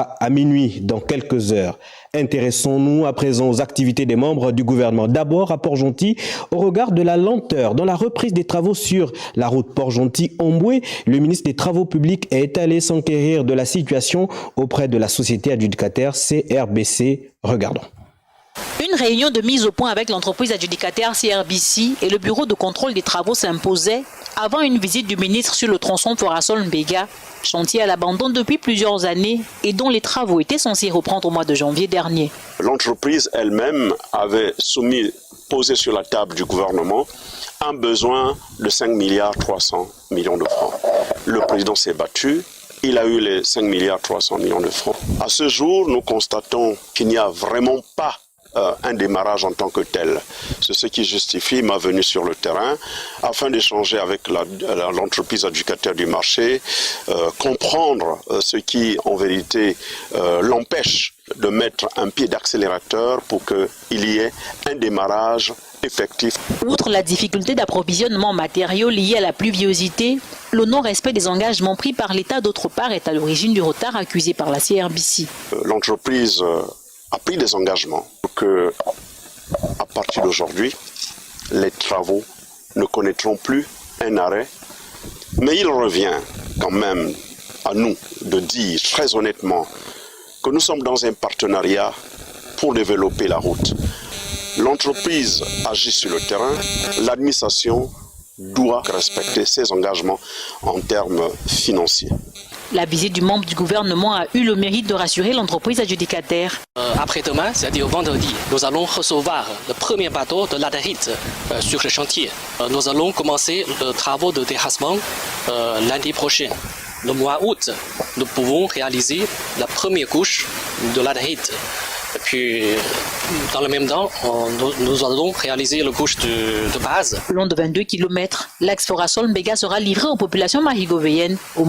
À minuit, dans quelques heures. Intéressons-nous à présent aux activités des membres du gouvernement. D'abord à Port-Gentil, au regard de la lenteur dans la reprise des travaux sur la route Port-Gentil-Omboué, le ministre des Travaux publics est allé s'enquérir de la situation auprès de la société adjudicataire CRBC. Regardons. Une réunion de mise au point avec l'entreprise adjudicataire CRBC et le bureau de contrôle des travaux s'imposait avant une visite du ministre sur le tronçon Forassol-Mbega, chantier à l'abandon depuis plusieurs années et dont les travaux étaient censés reprendre au mois de janvier dernier. L'entreprise elle-même avait posé sur la table du gouvernement un besoin de 5 milliards 300 millions de francs. Le président s'est battu. Il a eu les 5 milliards 300 millions de francs. À ce jour, nous constatons qu'il n'y a vraiment pas un démarrage en tant que tel. C'est ce qui justifie ma venue sur le terrain afin d'échanger avec l'entreprise adjudicataire du marché, comprendre ce qui en vérité l'empêche de mettre un pied d'accélérateur pour qu'il y ait un démarrage effectif. Outre la difficulté d'approvisionnement en matériaux liés à la pluviosité, le non-respect des engagements pris par l'État d'autre part est à l'origine du retard accusé par la CRBC. L'entreprise a pris des engagements pour que, à partir d'aujourd'hui, les travaux ne connaîtront plus un arrêt. Mais il revient quand même à nous de dire très honnêtement que nous sommes dans un partenariat pour développer la route. L'entreprise agit sur le terrain, l'administration doit respecter ses engagements en termes financiers. La visite du membre du gouvernement a eu le mérite de rassurer l'entreprise adjudicataire. Après-demain, c'est-à-dire vendredi, nous allons recevoir le premier bateau de latérite sur le chantier. Nous allons commencer les travaux de terrassement lundi prochain. Le mois août, nous pouvons réaliser la première couche de latérite. Et puis, dans le même temps, nous allons réaliser la couche de base. Long de 22 km, l'axe Forassol-Mbega sera livré aux populations marigovéennes au mois